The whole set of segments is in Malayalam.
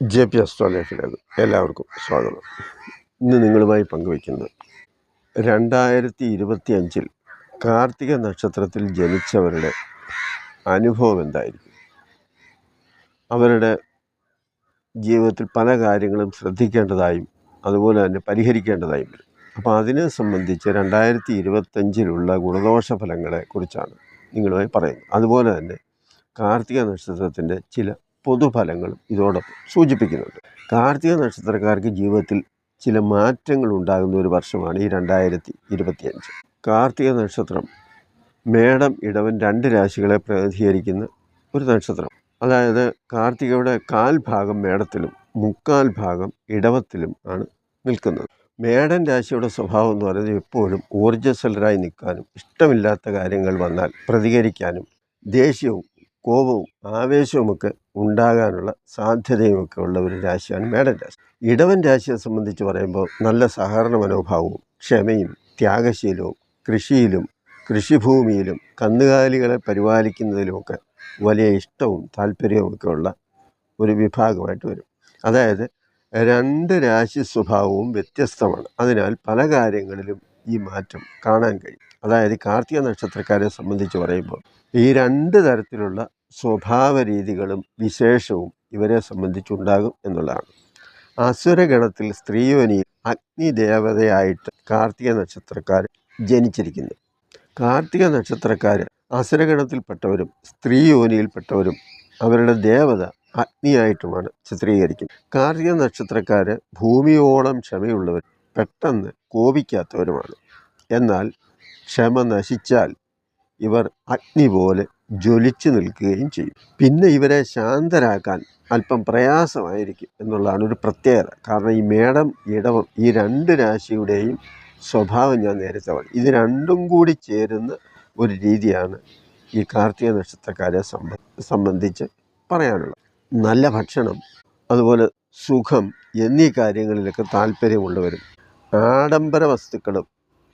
JP അസ്ട്രോലൈഫിലേക്ക് എല്ലാവർക്കും സ്വാഗതം. ഇന്ന് നിങ്ങളുമായി പങ്കുവയ്ക്കുന്നത് 2025 കാർത്തിക നക്ഷത്രത്തിൽ ജനിച്ചവരുടെ അനുഭവം എന്തായിരിക്കും. അവരുടെ ജീവിതത്തിൽ പല കാര്യങ്ങളും ശ്രദ്ധിക്കേണ്ടതായും അതുപോലെ തന്നെ പരിഹരിക്കേണ്ടതായും വരും. അപ്പോൾ അതിനെ സംബന്ധിച്ച് 2025 ഗുണദോഷ ഫലങ്ങളെ കുറിച്ചാണ് നിങ്ങളുമായി പറയുന്നത്. അതുപോലെ തന്നെ കാർത്തിക നക്ഷത്രത്തിൻ്റെ ചില പൊതുഫലങ്ങളും ഇതോടൊപ്പം സൂചിപ്പിക്കുന്നുണ്ട്. കാർത്തിക നക്ഷത്രക്കാർക്ക് ജീവിതത്തിൽ ചില മാറ്റങ്ങൾ ഉണ്ടാകുന്ന ഒരു വർഷമാണ് ഈ 2025. കാർത്തിക നക്ഷത്രം മേടം, ഇടവൻ 2 രാശികളെ പ്രതിനിധീകരിക്കുന്ന ഒരു നക്ഷത്രം. അതായത് കാർത്തികയുടെ 1/4 ഭാഗം മേടത്തിലും 3/4 ഭാഗം ഇടവത്തിലും ആണ് നിൽക്കുന്നത്. മേടൻ രാശിയുടെ സ്വഭാവം എന്ന് പറയുന്നത് എപ്പോഴും ഊർജ്ജസ്വലരായി നിൽക്കാനും ഇഷ്ടമില്ലാത്ത കാര്യങ്ങൾ വന്നാൽ പ്രതികരിക്കാനും ദേഷ്യവും കോപവും ആവേശവുമൊക്കെ ഉണ്ടാകാനുള്ള സാധ്യതയുമൊക്കെ ഉള്ള ഒരു രാശിയാണ് മേടൻ രാശി. ഇടവൻ രാശിയെ സംബന്ധിച്ച് പറയുമ്പോൾ നല്ല സഹകരണ മനോഭാവവും ക്ഷമയും ത്യാഗശീലവും കൃഷിയിലും കൃഷിഭൂമിയിലും കന്നുകാലികളെ പരിപാലിക്കുന്നതിലുമൊക്കെ വലിയ ഇഷ്ടവും താല്പര്യവുമൊക്കെ ഉള്ള ഒരു വിഭാഗമായിട്ട് വരും. അതായത് 2 രാശി സ്വഭാവവും വ്യത്യസ്തമാണ്. അതിനാൽ പല കാര്യങ്ങളിലും ഈ മാറ്റം കാണാൻ കഴിയും. അതായത് കാർത്തിക നക്ഷത്രക്കാരെ സംബന്ധിച്ച് പറയുമ്പോൾ ഈ 2 തരത്തിലുള്ള സ്വഭാവ രീതികളും വിശേഷവും ഇവരെ സംബന്ധിച്ചുണ്ടാകും എന്നുള്ളതാണ്. അസുരഗണത്തിൽ സ്ത്രീയോനിയിൽ അഗ്നിദേവതയായിട്ട് കാർത്തിക നക്ഷത്രക്കാർ ജനിച്ചിരിക്കുന്നു. കാർത്തിക നക്ഷത്രക്കാർ അസുരഗണത്തിൽപ്പെട്ടവരും സ്ത്രീയോനിയിൽപ്പെട്ടവരും അവരുടെ ദേവത അഗ്നിയായിട്ടുമാണ് ചിത്രീകരിക്കുന്നത്. കാർത്തിക നക്ഷത്രക്കാർ ഭൂമിയോളം ക്ഷമയുള്ളവരും പെട്ടെന്ന് കോപിക്കാത്തവരുമാണ്. എന്നാൽ ക്ഷമ നശിച്ചാൽ ഇവർ അഗ്നി പോലെ ജ്വലിച്ചു നിൽക്കുകയും ചെയ്യും. പിന്നെ ഇവരെ ശാന്തരാക്കാൻ അല്പം പ്രയാസമായിരിക്കും എന്നുള്ളതാണ് ഒരു പ്രത്യേകത. കാരണം ഈ മേടം, ഇടവം ഈ 2 രാശിയുടെയും സ്വഭാവം ഞാൻ നേരത്തെ പറഞ്ഞു. ഇത് രണ്ടും കൂടി ചേരുന്ന ഒരു രീതിയാണ് ഈ കാർത്തിക നക്ഷത്രക്കാരെ സംബന്ധിച്ച് പറയാനുള്ളത്. നല്ല ഭക്ഷണം, അതുപോലെ സുഖം എന്നീ കാര്യങ്ങളിലൊക്കെ താല്പര്യമുള്ളവരും ആഡംബര വസ്തുക്കളും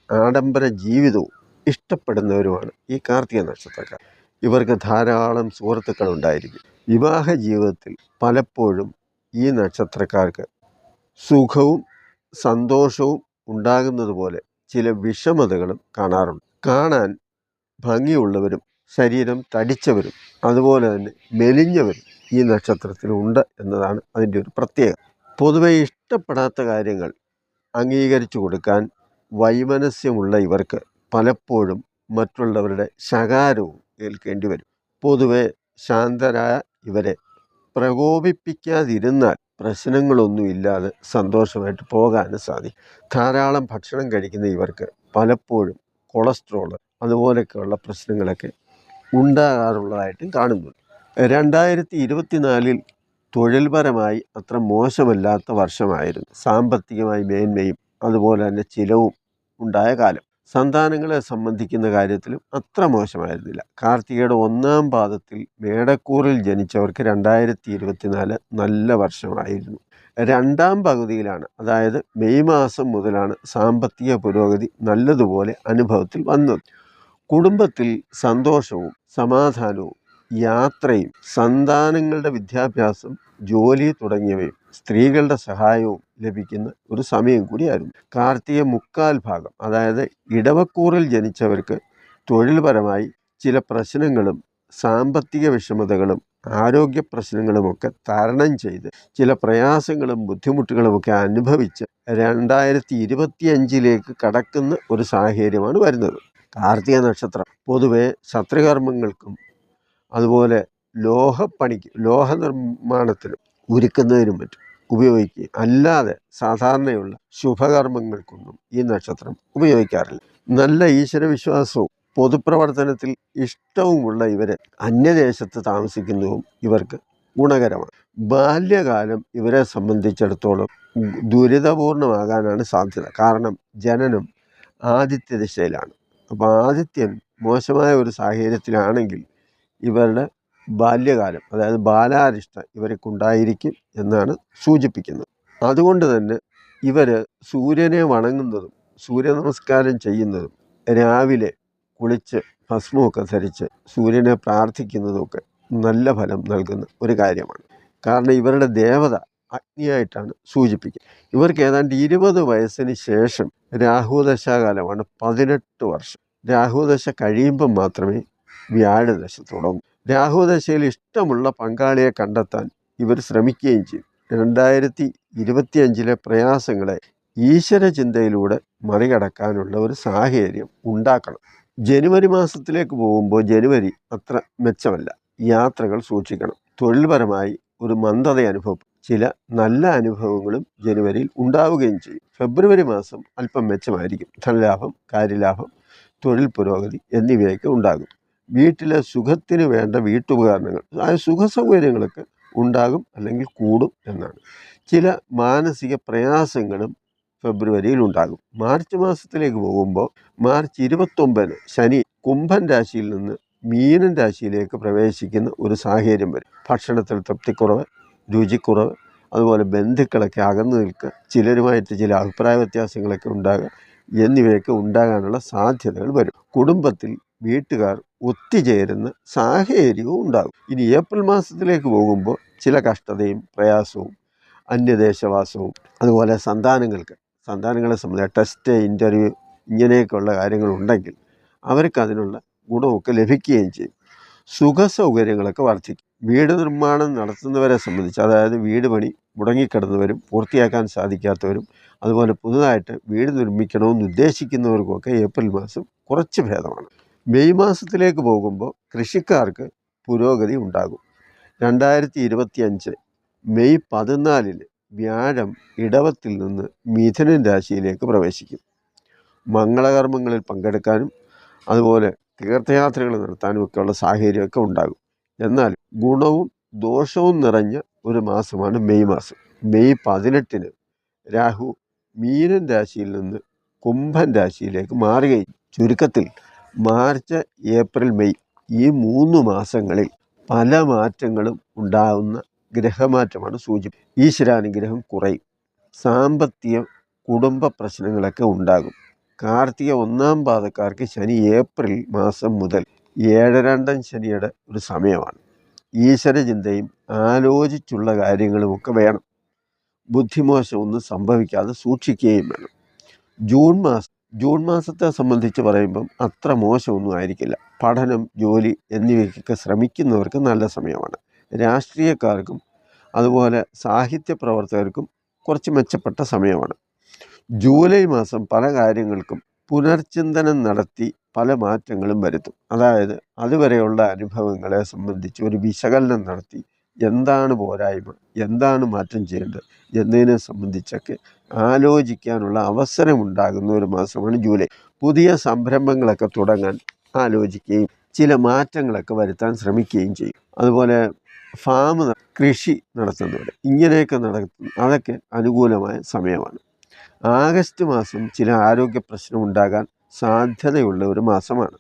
ആഡംബര ജീവിതവും ഇഷ്ടപ്പെടുന്നവരുമാണ് ഈ കാർത്തിക നക്ഷത്രക്കാർ. ഇവർക്ക് ധാരാളം സുഹൃത്തുക്കളുണ്ടായിരിക്കും. വിവാഹ ജീവിതത്തിൽ പലപ്പോഴും ഈ നക്ഷത്രക്കാർക്ക് സുഖവും സന്തോഷവും ഉണ്ടാകുന്നത് പോലെ ചില വിഷമതകളും കാണാറുണ്ട്. കാണാൻ ഭംഗിയുള്ളവരും ശരീരം തടിച്ചവരും അതുപോലെ തന്നെ മെലിഞ്ഞവരും ഈ നക്ഷത്രത്തിലുണ്ട് എന്നതാണ് അതിൻ്റെ ഒരു പ്രത്യേകത. പൊതുവെ ഇഷ്ടപ്പെടാത്ത കാര്യങ്ങൾ അംഗീകരിച്ചു കൊടുക്കാൻ വൈമനസ്യമുള്ള ഇവർക്ക് പലപ്പോഴും മറ്റുള്ളവരുടെ ശകാരവും ഏൽക്കേണ്ടി വരും. പൊതുവെ ശാന്തരായ ഇവരെ പ്രകോപിപ്പിക്കാതിരുന്നാൽ പ്രശ്നങ്ങളൊന്നുമില്ലാതെ സന്തോഷമായിട്ട് പോകാനും സാധിക്കും. ധാരാളം ഭക്ഷണം കഴിക്കുന്ന ഇവർക്ക് പലപ്പോഴും കൊളസ്ട്രോൾ അതുപോലെയൊക്കെയുള്ള പ്രശ്നങ്ങളൊക്കെ ഉണ്ടാകാറുള്ളതായിട്ടും കാണുന്നുണ്ട്. 2024 തൊഴിൽപരമായി അത്ര മോശമല്ലാത്ത വർഷമായിരുന്നു. സാമ്പത്തികമായി മേന്മയും അതുപോലെ തന്നെ ചിലവും ഉണ്ടായ കാലം. സന്താനങ്ങളെ സംബന്ധിക്കുന്ന കാര്യത്തിലും അത്ര മോശമായിരുന്നില്ല. കാർത്തികയുടെ 1-ാം പാദത്തിൽ മേടക്കൂറിൽ ജനിച്ചവർക്ക് 2024 നല്ല വർഷമായിരുന്നു. 2-ാം പകുതിയിലാണ്, അതായത് മെയ് മാസം മുതലാണ് സാമ്പത്തിക പുരോഗതി നല്ലതുപോലെ അനുഭവത്തിൽ വന്നത്. കുടുംബത്തിൽ സന്തോഷവും സമാധാനവും യാത്രയും സന്താനങ്ങളുടെ വിദ്യാഭ്യാസം ജോലി തുടങ്ങിയവയും സ്ത്രീകളുടെ സഹായവും ലഭിക്കുന്ന ഒരു സമയം കൂടിയായിരുന്നു. കാർത്തിക 3/4 ഭാഗം, അതായത് ഇടവക്കൂറിൽ ജനിച്ചവർക്ക് തൊഴിൽപരമായി ചില പ്രശ്നങ്ങളും സാമ്പത്തിക വിഷമതകളും ആരോഗ്യ പ്രശ്നങ്ങളുമൊക്കെ തരണം ചെയ്ത് ചില പ്രയാസങ്ങളും ബുദ്ധിമുട്ടുകളുമൊക്കെ അനുഭവിച്ച് 2025 കടക്കുന്ന ഒരു സാഹചര്യമാണ് വരുന്നത്. കാർത്തിക നക്ഷത്രം പൊതുവെ ശത്രുകർമ്മങ്ങൾക്കും അതുപോലെ ലോഹ നിർമ്മാണത്തിനും ഉരുക്കുന്നതിനും മറ്റും ഉപയോഗിക്കുക, അല്ലാതെ സാധാരണയുള്ള ശുഭകർമ്മങ്ങൾക്കൊന്നും ഈ നക്ഷത്രം ഉപയോഗിക്കാറില്ല. നല്ല ഈശ്വരവിശ്വാസവും പൊതുപ്രവർത്തനത്തിൽ ഇഷ്ടവുമുള്ള ഇവരെ അന്യദേശത്ത് താമസിക്കുന്നതും ഇവർക്ക് ഗുണകരമാണ്. ബാല്യകാലം ഇവരെ സംബന്ധിച്ചിടത്തോളം ദുരിതപൂർണമാകാനാണ് സാധ്യത. കാരണം ജനനം ആദിത്യ ദിശയിലാണ്. അപ്പോൾ ആദിത്യൻ മോശമായ ഒരു സാഹചര്യത്തിലാണെങ്കിൽ ഇവരുടെ ബാല്യകാലം, അതായത് ബാലാരിഷ്ട ഇവർക്കുണ്ടായിരിക്കും എന്നാണ് സൂചിപ്പിക്കുന്നത്. അതുകൊണ്ട് തന്നെ ഇവർ സൂര്യനെ വണങ്ങുന്നതും സൂര്യ നമസ്കാരം ചെയ്യുന്നതും രാവിലെ കുളിച്ച് ഭസ്മമൊക്കെ ധരിച്ച് സൂര്യനെ പ്രാർത്ഥിക്കുന്നതുമൊക്കെ നല്ല ഫലം നൽകുന്ന ഒരു കാര്യമാണ്. കാരണം ഇവരുടെ ദേവത അഗ്നിയായിട്ടാണ് സൂചിപ്പിക്കുന്നത്. ഇവർക്ക് ഏതാണ്ട് 20 വയസ്സിന് ശേഷം രാഹുദശാകാലമാണ് 18 വർഷം. രാഹുദശ കഴിയുമ്പം മാത്രമേ വ്യാഴദശ തുടങ്ങൂ. രാഹുദശയിൽ ഇഷ്ടമുള്ള പങ്കാളിയെ കണ്ടെത്താൻ ഇവർ ശ്രമിക്കുകയും ചെയ്യും. 2025 പ്രയാസങ്ങളെ ഈശ്വര ചിന്തയിലൂടെ മറികടക്കാനുള്ള ഒരു സാഹചര്യം ഉണ്ടാക്കണം. ജനുവരി മാസത്തിലേക്ക് പോകുമ്പോൾ ജനുവരി അത്ര മെച്ചമല്ല. യാത്രകൾ സൂക്ഷിക്കണം. തൊഴിൽപരമായി ഒരു മന്ദത അനുഭവപ്പെടും. ചില നല്ല അനുഭവങ്ങളും ജനുവരിയിൽ ഉണ്ടാവുകയും ചെയ്യും. ഫെബ്രുവരി മാസം അല്പം മെച്ചമായിരിക്കും. ധനലാഭം, കാര്യലാഭം, തൊഴിൽ പുരോഗതി എന്നിവയൊക്കെ ഉണ്ടാകും. വീട്ടിലെ സുഖത്തിന് വേണ്ട വീട്ടുപകരണങ്ങൾ, സുഖ സൗകര്യങ്ങളൊക്കെ ഉണ്ടാകും അല്ലെങ്കിൽ കൂടും എന്നാണ്. ചില മാനസിക പ്രയാസങ്ങളും ഫെബ്രുവരിയിൽ ഉണ്ടാകും. മാർച്ച് മാസത്തിലേക്ക് പോകുമ്പോൾ മാർച്ച് 29 ശനി കുംഭൻ രാശിയിൽ നിന്ന് മീനൻ രാശിയിലേക്ക് പ്രവേശിക്കുന്ന ഒരു സാഹചര്യം വരും. ഭക്ഷണത്തിൽ തൃപ്തിക്കുറവ്, രുചിക്കുറവ്, അതുപോലെ ബന്ധുക്കളൊക്കെ അകന്നു നിൽക്കുക, ചിലരുമായിട്ട് ചില അഭിപ്രായ വ്യത്യാസങ്ങളൊക്കെ ഉണ്ടാകുക എന്നിവയൊക്കെ ഉണ്ടാകാനുള്ള സാധ്യതകൾ വരും. കുടുംബത്തിൽ വീട്ടുകാർ ഒത്തുചേരുന്ന സാഹചര്യവും ഉണ്ടാകും. ഇനി ഏപ്രിൽ മാസത്തിലേക്ക് പോകുമ്പോൾ ചില കഷ്ടതയും പ്രയാസവും അന്യദേശവാസവും അതുപോലെ സന്താനങ്ങളെ സംബന്ധിച്ച ടെസ്റ്റ്, ഇൻ്റർവ്യൂ ഇങ്ങനെയൊക്കെയുള്ള കാര്യങ്ങളുണ്ടെങ്കിൽ അവർക്ക് അതിനുള്ള ഗുണമൊക്കെ ലഭിക്കുകയും ചെയ്യും. സുഖ സൗകര്യങ്ങളൊക്കെ വർദ്ധിക്കും. വീട് നിർമ്മാണം നടത്തുന്നവരെ സംബന്ധിച്ച്, അതായത് വീട് പണി മുടങ്ങിക്കിടന്നവരും പൂർത്തിയാക്കാൻ സാധിക്കാത്തവരും അതുപോലെ പുതുതായിട്ട് വീട് നിർമ്മിക്കണമെന്ന് ഉദ്ദേശിക്കുന്നവർക്കുമൊക്കെ ഏപ്രിൽ മാസം കുറച്ച് ഭേദമാണ്. മെയ് മാസത്തിലേക്ക് പോകുമ്പോൾ കൃഷിക്കാർക്ക് പുരോഗതി ഉണ്ടാകും. 2025 മെയ് 14 വ്യാഴം ഇടവത്തിൽ നിന്ന് മിഥുനൻ രാശിയിലേക്ക് പ്രവേശിക്കും. മംഗളകർമ്മങ്ങളിൽ പങ്കെടുക്കാനും അതുപോലെ തീർത്ഥയാത്രകൾ നടത്താനും ഒക്കെയുള്ള സാഹചര്യമൊക്കെ ഉണ്ടാകും. എന്നാൽ ഗുണവും ദോഷവും നിറഞ്ഞ ഒരു മാസമാണ് മെയ് മാസം. മെയ് 18 രാഹു മീനൻ രാശിയിൽ നിന്ന് കുംഭൻ രാശിയിലേക്ക് മാറുകയും, ചുരുക്കത്തിൽ മാർച്ച്, ഏപ്രിൽ, മെയ് ഈ 3 മാസങ്ങളിൽ പല മാറ്റങ്ങളും ഉണ്ടാകുന്ന ഗ്രഹമാറ്റമാണ് സൂചിപ്പിക്കുന്നത്. ഈശ്വരാനുഗ്രഹം കുറയും. സാമ്പത്തിക കുടുംബ പ്രശ്നങ്ങളൊക്കെ ഉണ്ടാകും. കാർത്തിക 1-ാം പാദക്കാർക്ക് ശനി ഏപ്രിൽ മാസം മുതൽ 7-2 ശനിയുടെ ഒരു സമയമാണ്. ഈശ്വരചിന്തയും ആലോചിച്ചുള്ള കാര്യങ്ങളുമൊക്കെ വേണം. ബുദ്ധിമോശമൊന്നും സംഭവിക്കാതെ സൂക്ഷിക്കുകയും വേണം. ജൂൺ മാസത്തെ സംബന്ധിച്ച് പറയുമ്പം അത്ര മോശമൊന്നും ആയിരിക്കില്ല. പഠനം, ജോലി എന്നിവയ്ക്കൊക്കെ ശ്രമിക്കുന്നവർക്ക് നല്ല സമയമാണ്. രാഷ്ട്രീയക്കാർക്കും അതുപോലെ സാഹിത്യ പ്രവർത്തകർക്കും കുറച്ച് മെച്ചപ്പെട്ട സമയമാണ്. ജൂലൈ മാസം പല കാര്യങ്ങൾക്കും പുനർചിന്തനം നടത്തി പല മാറ്റങ്ങളും വരുത്തും. അതായത് അതുവരെയുള്ള അനുഭവങ്ങളെ സംബന്ധിച്ച് ഒരു വിശകലനം നടത്തി എന്താണ് പോരായ്മ, എന്താണ് മാറ്റം ചെയ്യേണ്ടത് എന്നതിനെ സംബന്ധിച്ചൊക്കെ ആലോചിക്കാനുള്ള അവസരമുണ്ടാകുന്ന ഒരു മാസമാണ് ജൂലൈ. പുതിയ സംരംഭങ്ങളൊക്കെ തുടങ്ങാൻ ആലോചിക്കുകയും ചില മാറ്റങ്ങളൊക്കെ വരുത്താൻ ശ്രമിക്കുകയും ചെയ്യും. അതുപോലെ കൃഷി നടത്തുന്നവർ ഇങ്ങനെയൊക്കെ അതൊക്കെ അനുകൂലമായ സമയമാണ്. ആഗസ്റ്റ് മാസം ചില ആരോഗ്യ പ്രശ്നം ഉണ്ടാകാൻ സാധ്യതയുള്ള ഒരു മാസമാണ്.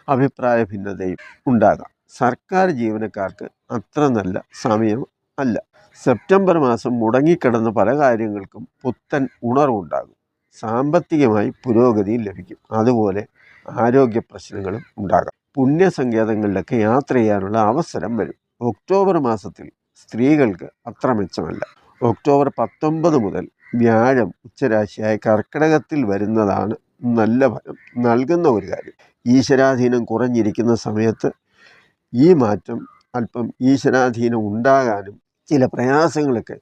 അഭിപ്രായ ഭിന്നതയും ഉണ്ടാകാം. സർക്കാർ ജീവനക്കാർക്ക് അത്ര നല്ല സമയം അല്ല. സെപ്റ്റംബർ മാസം മുടങ്ങിക്കിടന്ന പല കാര്യങ്ങൾക്കും പുത്തൻ ഉണർവുണ്ടാകും. സാമ്പത്തികമായി പുരോഗതി ലഭിക്കും. അതുപോലെ ആരോഗ്യ പ്രശ്നങ്ങളും ഉണ്ടാകാം. പുണ്യസങ്കേതങ്ങളിലൊക്കെ യാത്ര ചെയ്യാനുള്ള അവസരം വരും. ഒക്ടോബർ മാസത്തിൽ സ്ത്രീകൾക്ക് അത്ര മെച്ചമല്ല. ഒക്ടോബർ 19 മുതൽ വ്യാഴം ഉച്ചരാശിയായ കർക്കിടകത്തിൽ വരുന്നതാണ് നല്ല ഫലം നൽകുന്ന ഒരു കാര്യം. ഈശ്വരാധീനം കുറഞ്ഞിരിക്കുന്ന സമയത്ത് ഈ മാറ്റം അല്പം ഈശ്വരാധീനം ഉണ്ടാകാനും ചില പ്രയാസങ്ങളൊക്കെ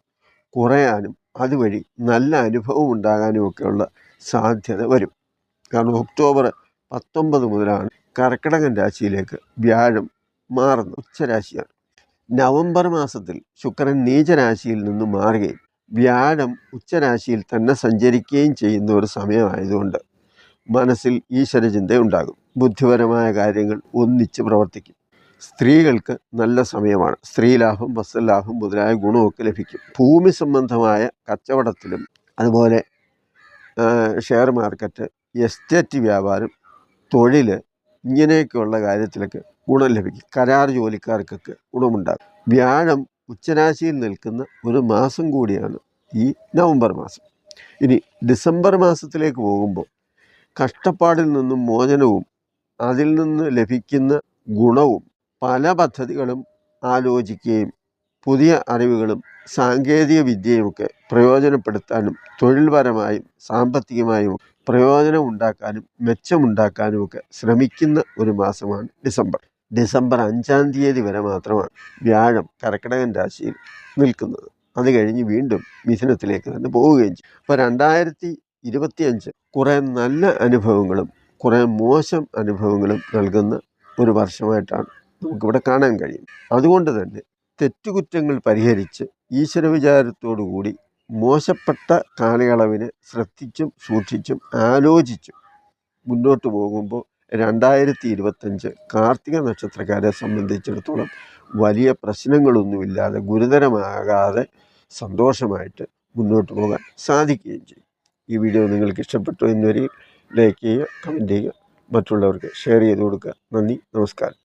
കുറയാനും അതുവഴി നല്ല അനുഭവം ഉണ്ടാകാനും ഒക്കെയുള്ള സാധ്യത വരും. കാരണം ഒക്ടോബർ 19 മുതലാണ് കർക്കിടകൻ രാശിയിലേക്ക് വ്യാഴം മാറുന്നത്. ഉച്ചരാശിയാണ്. നവംബർ മാസത്തിൽ ശുക്രൻ നീചരാശിയിൽ നിന്ന് മാറുകയും വ്യാഴം ഉച്ചരാശിയിൽ തന്നെ സഞ്ചരിക്കുകയും ചെയ്യുന്ന ഒരു സമയമായതുകൊണ്ട് മനസ്സിൽ ഈശ്വരചിന്തയുണ്ടാകും. ബുദ്ധിപരമായ കാര്യങ്ങൾ ഒന്നിച്ച് പ്രവർത്തിക്കും. സ്ത്രീകൾക്ക് നല്ല സമയമാണ്. സ്ത്രീലാഭം, വസ്ത്രലാഭം മുതലായ ഗുണമൊക്കെ ലഭിക്കും. ഭൂമി സംബന്ധമായ കച്ചവടത്തിലും അതുപോലെ ഷെയർ മാർക്കറ്റ്, എസ്റ്റേറ്റ് വ്യാപാരം, തൊഴിൽ ഇങ്ങനെയൊക്കെയുള്ള കാര്യത്തിലൊക്കെ ഗുണം ലഭിക്കും. കരാർ ജോലിക്കാർക്കൊക്കെ ഗുണമുണ്ടാകും. വ്യാഴം ഉച്ചരാശിയിൽ നിൽക്കുന്ന ഒരു മാസം കൂടിയാണ് ഈ നവംബർ മാസം. ഇനി ഡിസംബർ മാസത്തിലേക്ക് പോകുമ്പോൾ കഷ്ടപ്പാടിൽ നിന്നും മോചനവും അതിൽ നിന്ന് ലഭിക്കുന്ന ഗുണവും പല പദ്ധതികളും ആലോചിക്കുകയും പുതിയ അറിവുകളും സാങ്കേതിക വിദ്യയുമൊക്കെ പ്രയോജനപ്പെടുത്താനും തൊഴിൽപരമായും സാമ്പത്തികമായും പ്രയോജനം ഉണ്ടാക്കാനും മെച്ചമുണ്ടാക്കാനുമൊക്കെ ശ്രമിക്കുന്ന ഒരു മാസമാണ് ഡിസംബർ. ഡിസംബർ 5-ാം തീയതി വരെ മാത്രമാണ് വ്യാഴം കർക്കിടകൻ രാശിയിൽ നിൽക്കുന്നത്. അത് കഴിഞ്ഞ് വീണ്ടും മിഥുനത്തിലേക്ക് തന്നെ പോവുകയും ചെയ്യും. അപ്പോൾ 2025 കുറേ നല്ല അനുഭവങ്ങളും കുറേ മോശം അനുഭവങ്ങളും നൽകുന്ന ഒരു വർഷമായിട്ടാണ് നമുക്കിവിടെ കാണാൻ കഴിയും. അതുകൊണ്ട് തന്നെ തെറ്റുകുറ്റങ്ങൾ പരിഹരിച്ച് ഈശ്വര വിചാരത്തോടുകൂടി മോശപ്പെട്ട കാലയളവിനെ ശ്രദ്ധിച്ചും സൂക്ഷിച്ചും ആലോചിച്ചും മുന്നോട്ട് പോകുമ്പോൾ 2025 കാർത്തിക നക്ഷത്രക്കാരെ സംബന്ധിച്ചിടത്തോളം വലിയ പ്രശ്നങ്ങളൊന്നുമില്ലാതെ ഗുരുതരമാകാതെ സന്തോഷമായിട്ട് മുന്നോട്ട് പോകാൻ സാധിക്കുകയും ചെയ്യും. ഈ വീഡിയോ നിങ്ങൾക്ക് ഇഷ്ടപ്പെട്ടു എന്നൊരു ലൈക്ക് ചെയ്യുക, കമൻറ്റ് ചെയ്യുക, മറ്റുള്ളവർക്ക് ഷെയർ ചെയ്ത് കൊടുക്കുക. നന്ദി, നമസ്കാരം.